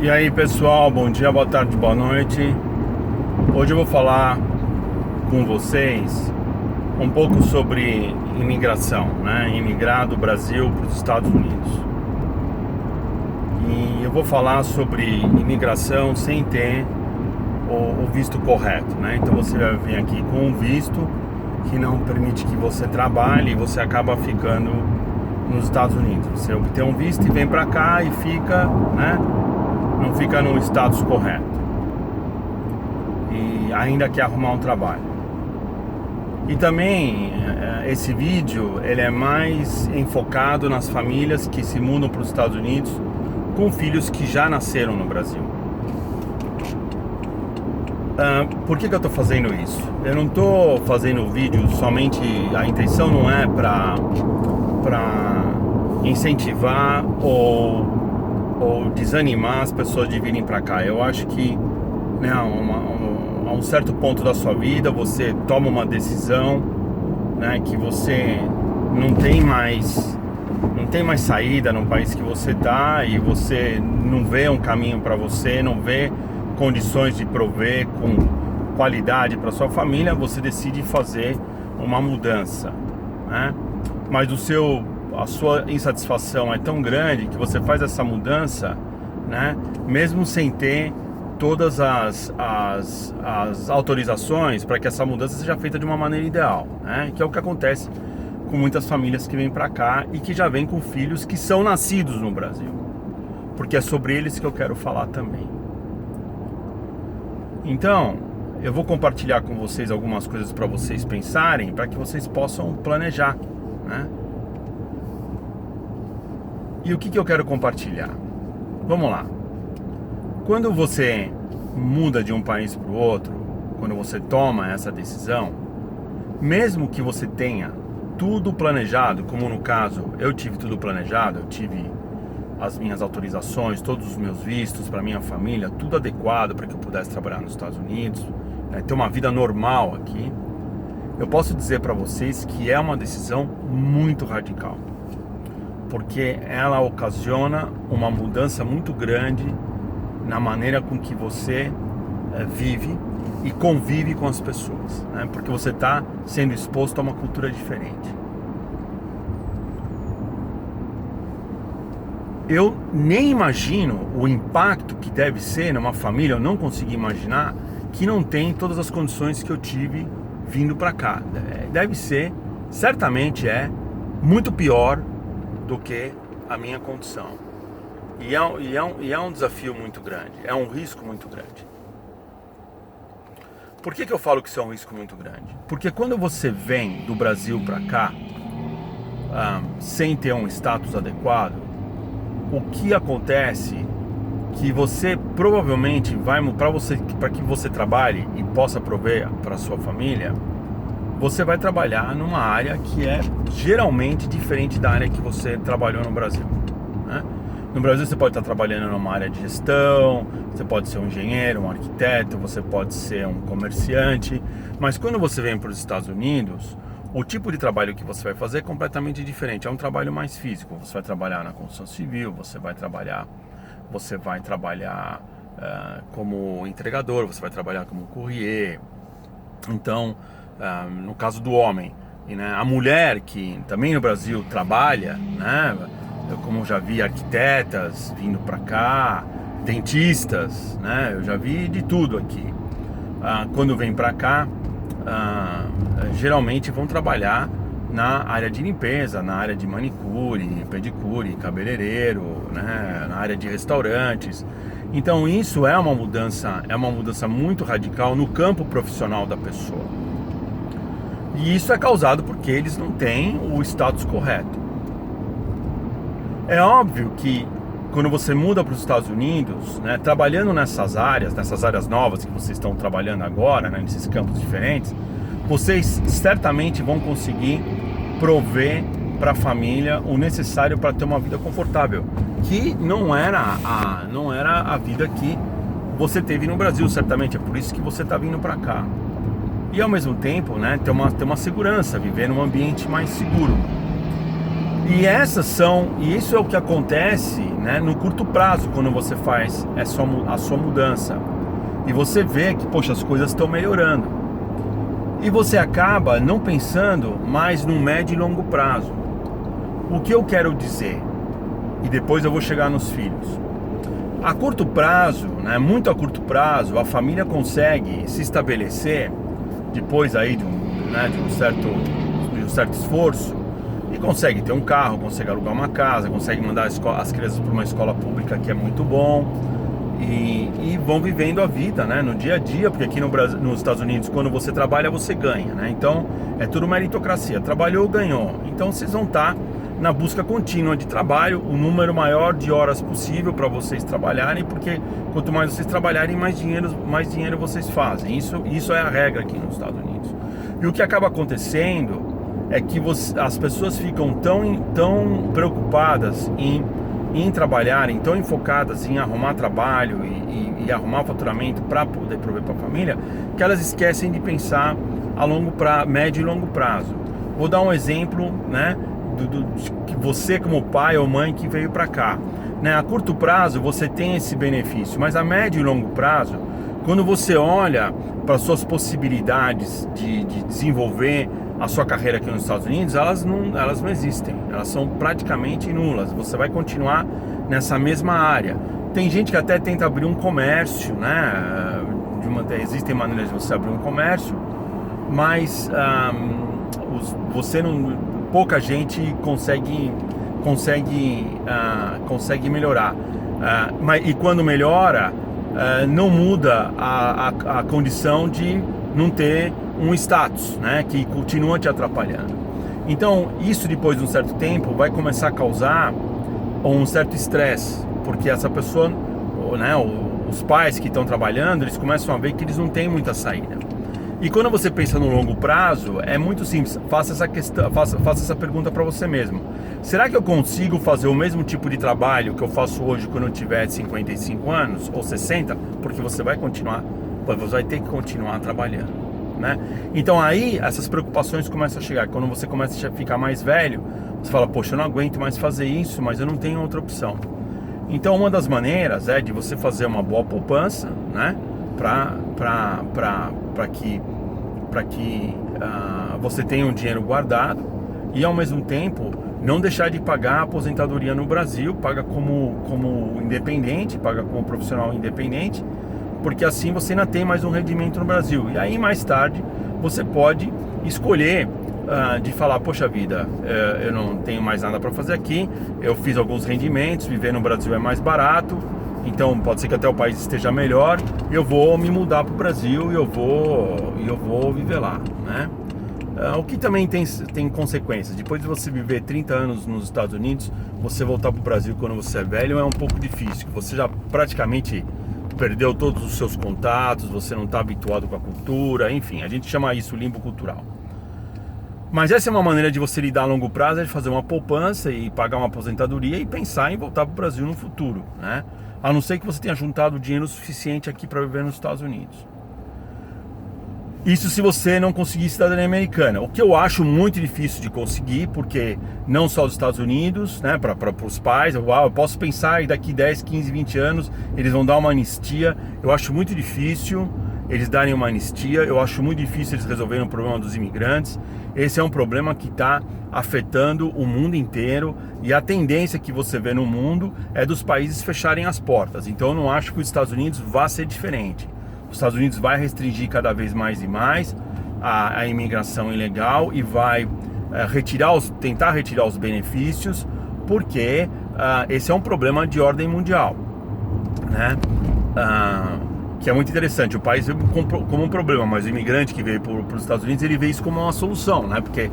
E aí pessoal, bom dia, boa tarde, boa noite. Hoje eu vou falar com vocês um pouco sobre imigração, né? Imigrar do Brasil para os Estados Unidos. E eu vou falar sobre imigração sem ter o visto correto, né? Então você vai vir aqui com um visto que não permite que você trabalhe e você acaba ficando nos Estados Unidos. Você obtém um visto e vem para cá e fica, né? Não fica no status correto e ainda quer arrumar um trabalho. E também esse vídeo ele é mais enfocado nas famílias que se mudam para os Estados Unidos com filhos que já nasceram no Brasil. Por que eu estou fazendo isso? Eu não estou fazendo o vídeo somente, a intenção não é para incentivar ou desanimar as pessoas de virem para cá. Eu acho que, né, a um certo ponto da sua vida você toma uma decisão, né, que você não tem mais saída no país que você está e você não vê um caminho para você, não vê condições de prover com qualidade para sua família, você decide fazer uma mudança, né? Mas a sua insatisfação é tão grande que você faz essa mudança, né, mesmo sem ter todas as autorizações para que essa mudança seja feita de uma maneira ideal, né? Que é o que acontece com muitas famílias que vêm para cá e que já vêm com filhos que são nascidos no Brasil, porque é sobre eles que eu quero falar também. Então, eu vou compartilhar com vocês algumas coisas para vocês pensarem, para que vocês possam planejar, né? E o que eu quero compartilhar? Vamos lá. Quando você muda de um país para o outro, quando você toma essa decisão, mesmo que você tenha tudo planejado, como no caso eu tive tudo planejado, eu tive as minhas autorizações, todos os meus vistos para minha família, tudo adequado para que eu pudesse trabalhar nos Estados Unidos, né, ter uma vida normal aqui, eu posso dizer para vocês que é uma decisão muito radical, porque ela ocasiona uma mudança muito grande na maneira com que você vive e convive com as pessoas, né? Porque você está sendo exposto a uma cultura diferente. Eu nem imagino o impacto que deve ser numa família, eu não consegui imaginar, que não tem todas as condições que eu tive vindo para cá. Deve ser, certamente muito pior do que a minha condição. E é um desafio muito grande, é um risco muito grande. Por que eu falo que isso é um risco muito grande? Porque quando você vem do Brasil para cá, sem ter um status adequado, o que acontece que você provavelmente para que você trabalhe e possa prover para sua família, você vai trabalhar numa área que é geralmente diferente da área que você trabalhou no Brasil, né? No Brasil você pode estar trabalhando numa área de gestão, você pode ser um engenheiro, um arquiteto, você pode ser um comerciante, mas quando você vem para os Estados Unidos, o tipo de trabalho que você vai fazer é completamente diferente, é um trabalho mais físico. Você vai trabalhar na construção civil, você vai trabalhar como entregador, você vai trabalhar como courrier. Então, no caso do homem, né, a mulher que também no Brasil trabalha, né, eu como já vi arquitetas vindo para cá, dentistas, né, eu já vi de tudo aqui. Quando vem para cá, geralmente vão trabalhar na área de limpeza, na área de manicure, pedicure, cabeleireiro, né, na área de restaurantes. Então isso é uma mudança muito radical no campo profissional da pessoa. E isso é causado porque eles não têm o status correto. É óbvio que quando você muda para os Estados Unidos, né, trabalhando nessas áreas novas que vocês estão trabalhando agora, né, nesses campos diferentes, vocês certamente vão conseguir prover para a família o necessário para ter uma vida confortável, que não era a vida que você teve no Brasil, certamente. É por isso que você está vindo para cá. E ao mesmo tempo, né, ter uma segurança, viver num ambiente mais seguro. E isso é o que acontece, né, no curto prazo, quando você faz a sua mudança. E você vê que, poxa, as coisas estão melhorando. E você acaba não pensando mais no médio e longo prazo. O que eu quero dizer? E depois eu vou chegar nos filhos. A curto prazo, né, muito a curto prazo, a família consegue se estabelecer, depois aí de um certo esforço, e consegue ter um carro, consegue alugar uma casa, consegue mandar as crianças para uma escola pública, que é muito bom, e vão vivendo a vida, né, no dia a dia, porque aqui no Brasil, nos Estados Unidos, quando você trabalha, você ganha, né? Então é tudo meritocracia, trabalhou, ganhou. Então vocês vão estar na busca contínua de trabalho, o número maior de horas possível para vocês trabalharem, porque quanto mais vocês trabalharem, mais dinheiro vocês fazem. Isso é a regra aqui nos Estados Unidos. E o que acaba acontecendo é que as pessoas ficam tão preocupadas em trabalharem, tão enfocadas em arrumar trabalho e arrumar faturamento para poder prover para a família, que elas esquecem de pensar a médio e longo prazo. Vou dar um exemplo, né, que você, como pai ou mãe que veio para cá, né, a curto prazo você tem esse benefício, mas a médio e longo prazo, quando você olha para suas possibilidades de desenvolver a sua carreira aqui nos Estados Unidos, elas não existem, elas são praticamente nulas. Você vai continuar nessa mesma área. Tem gente que até tenta abrir um comércio, né? Existem maneiras de você abrir um comércio, mas pouca gente consegue melhorar. E quando melhora, não muda a condição de não ter um status, né, que continua te atrapalhando. Então, isso depois de um certo tempo vai começar a causar um certo estresse, porque essa pessoa, né, os pais que estão trabalhando, eles começam a ver que eles não têm muita saída. E quando você pensa no longo prazo, é muito simples. Faça essa pergunta para você mesmo. Será que eu consigo fazer o mesmo tipo de trabalho que eu faço hoje quando eu tiver 55 anos ou 60? Porque você vai ter que continuar trabalhando, né? Então aí essas preocupações começam a chegar. Quando você começa a ficar mais velho, você fala, poxa, eu não aguento mais fazer isso, mas eu não tenho outra opção. Então uma das maneiras é de você fazer uma boa poupança, né, para que você tenha um dinheiro guardado e ao mesmo tempo não deixar de pagar a aposentadoria no Brasil, paga como independente, paga como profissional independente, porque assim você ainda tem mais um rendimento no Brasil. E aí mais tarde você pode escolher de falar, poxa vida, eu não tenho mais nada para fazer aqui, eu fiz alguns rendimentos, viver no Brasil é mais barato, então pode ser que até o país esteja melhor, eu vou me mudar para o Brasil e eu vou viver lá, né? O que também tem consequências. Depois de você viver 30 anos nos Estados Unidos, você voltar para o Brasil quando você é velho é um pouco difícil, você já praticamente perdeu todos os seus contatos, você não está habituado com a cultura, enfim, a gente chama isso limbo cultural. Mas essa é uma maneira de você lidar a longo prazo, é de fazer uma poupança e pagar uma aposentadoria e pensar em voltar para o Brasil no futuro, né? A não ser que você tenha juntado dinheiro suficiente aqui para viver nos Estados Unidos. Isso se você não conseguir cidadania americana, o que eu acho muito difícil de conseguir, porque não só os Estados Unidos, né, para os pais, eu posso pensar e daqui 10, 15, 20 anos eles vão dar uma anistia. Eu acho muito difícil eles darem uma anistia, eu acho muito difícil eles resolverem o problema dos imigrantes. Esse é um problema que está afetando o mundo inteiro e a tendência que você vê no mundo é dos países fecharem as portas. Então eu não acho que os Estados Unidos vá ser diferente. Os Estados Unidos vai restringir cada vez mais e mais a imigração ilegal e vai tentar retirar os benefícios, porque esse é um problema de ordem mundial, né? Que é muito interessante. O país vê como um problema, mas o imigrante que veio para os Estados Unidos, ele vê isso como uma solução, né? Porque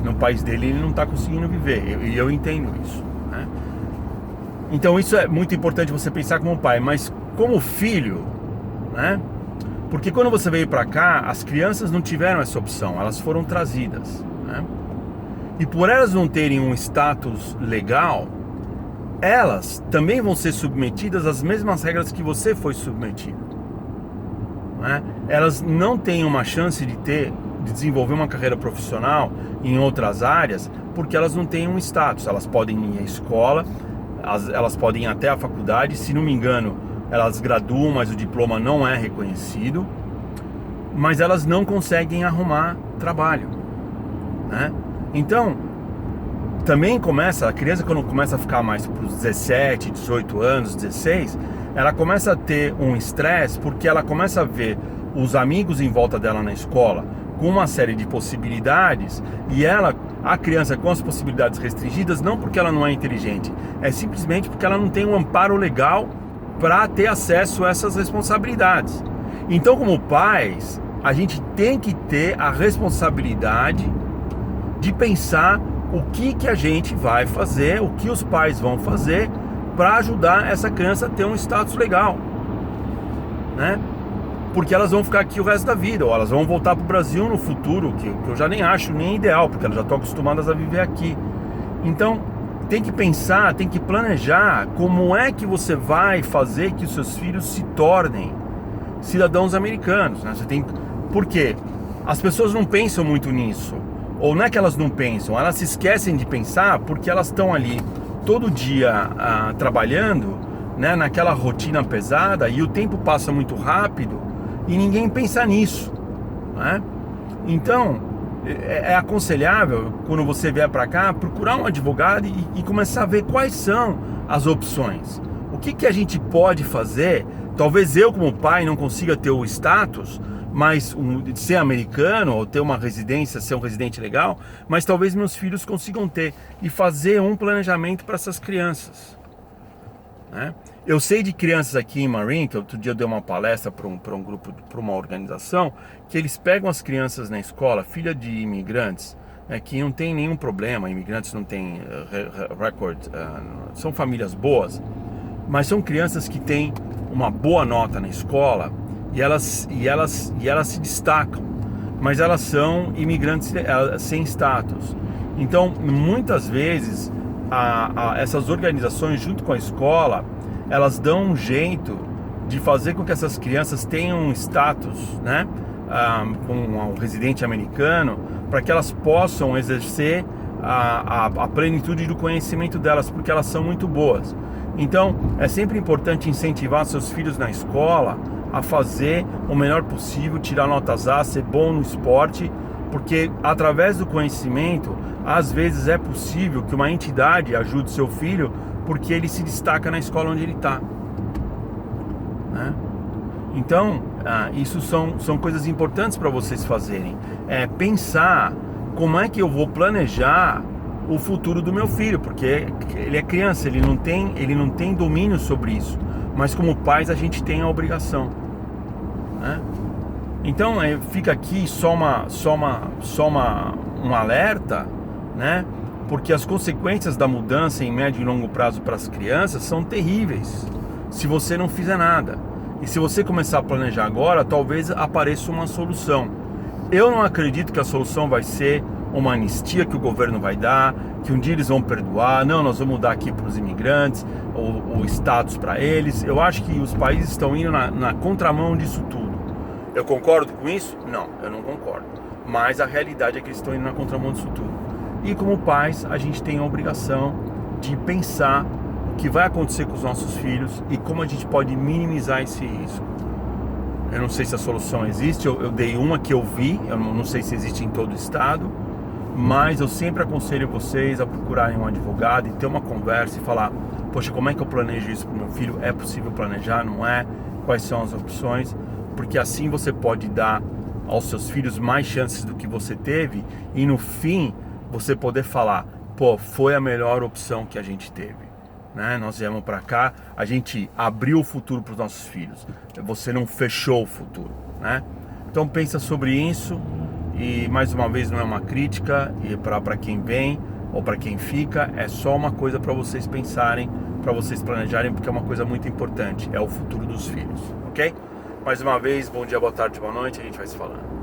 no país dele ele não está conseguindo viver, e eu entendo isso, né? Então isso é muito importante você pensar como pai, mas como filho, né? Porque quando você veio para cá, as crianças não tiveram essa opção, elas foram trazidas, né? E por elas não terem um status legal, elas também vão ser submetidas às mesmas regras que você foi submetido, né? Elas não têm uma chance de desenvolver uma carreira profissional em outras áreas, porque elas não têm um status. Elas podem ir à escola, elas podem ir até a faculdade, se não me engano, elas graduam, mas o diploma não é reconhecido, mas elas não conseguem arrumar trabalho, né? Então, também começa, a criança quando começa a ficar mais para os 17, 18 anos, 16, ela começa a ter um estresse, porque ela começa a ver os amigos em volta dela na escola com uma série de possibilidades, e a criança com as possibilidades restringidas, não porque ela não é inteligente, é simplesmente porque ela não tem um amparo legal para ter acesso a essas responsabilidades. Então, como pais, a gente tem que ter a responsabilidade de pensar o que a gente vai fazer, o que os pais vão fazer para ajudar essa criança a ter um status legal, né? Porque elas vão ficar aqui o resto da vida, ou elas vão voltar para o Brasil no futuro, que eu já nem acho nem ideal, porque elas já estão acostumadas a viver aqui. Então, tem que pensar, tem que planejar como é que você vai fazer que os seus filhos se tornem cidadãos americanos, né? Por quê? As pessoas não pensam muito nisso, ou não é que elas não pensam, elas se esquecem de pensar porque elas estão ali todo dia trabalhando, né, naquela rotina pesada, e o tempo passa muito rápido e ninguém pensa nisso, né? Então é aconselhável, quando você vier para cá, procurar um advogado e começar a ver quais são as opções, o que a gente pode fazer. Talvez eu, como pai, não consiga ter o status, mas ser americano, ou ter uma residência, ser um residente legal, mas talvez meus filhos consigam ter, e fazer um planejamento para essas crianças, né? Eu sei de crianças aqui em Marin, que outro dia eu dei uma palestra para um grupo, para uma organização, que eles pegam as crianças na escola, filha de imigrantes, que não tem nenhum problema, imigrantes não têm recorde, são famílias boas, mas são crianças que têm uma boa nota na escola, e elas se destacam, mas elas são imigrantes sem status. Então, muitas vezes, essas organizações, junto com a escola, elas dão um jeito de fazer com que essas crianças tenham um status, né, com um residente americano, para que elas possam exercer a plenitude do conhecimento delas, porque elas são muito boas. Então, é sempre importante incentivar seus filhos na escola a fazer o melhor possível, tirar notas A, ser bom no esporte, porque através do conhecimento, às vezes é possível que uma entidade ajude seu filho, porque ele se destaca na escola onde ele está, né? Então, isso são coisas importantes para vocês fazerem. É pensar como é que eu vou planejar o futuro do meu filho, porque ele é criança, ele não tem domínio sobre isso, mas como pais a gente tem a obrigação, né? Então fica aqui só um alerta, né? Porque as consequências da mudança em médio e longo prazo para as crianças são terríveis, se você não fizer nada. E se você começar a planejar agora, talvez apareça uma solução. Eu não acredito que a solução vai ser uma anistia que o governo vai dar, que um dia eles vão perdoar, não, nós vamos dar aqui para os imigrantes, o status para eles. Eu acho que os países estão indo na contramão disso tudo. Eu concordo com isso? Não, eu não concordo. Mas a realidade é que eles estão indo na contramão disso tudo. E como pais, a gente tem a obrigação de pensar o que vai acontecer com os nossos filhos e como a gente pode minimizar esse risco. Eu não sei se a solução existe, eu dei uma que eu vi, eu não sei se existe em todo o estado, mas eu sempre aconselho vocês a procurarem um advogado e ter uma conversa e falar: poxa, como é que eu planejo isso para o meu filho? É possível planejar, não é? Quais são as opções? Porque assim você pode dar aos seus filhos mais chances do que você teve, e no fim você poder falar: pô, foi a melhor opção que a gente teve, né? Nós viemos para cá, a gente abriu o futuro para os nossos filhos, você não fechou o futuro, né? Então pensa sobre isso. E mais uma vez, não é uma crítica, e para quem vem ou para quem fica, é só uma coisa para vocês pensarem, para vocês planejarem, porque é uma coisa muito importante, é o futuro dos filhos, ok? Mais uma vez, bom dia, boa tarde, boa noite, a gente vai se falando.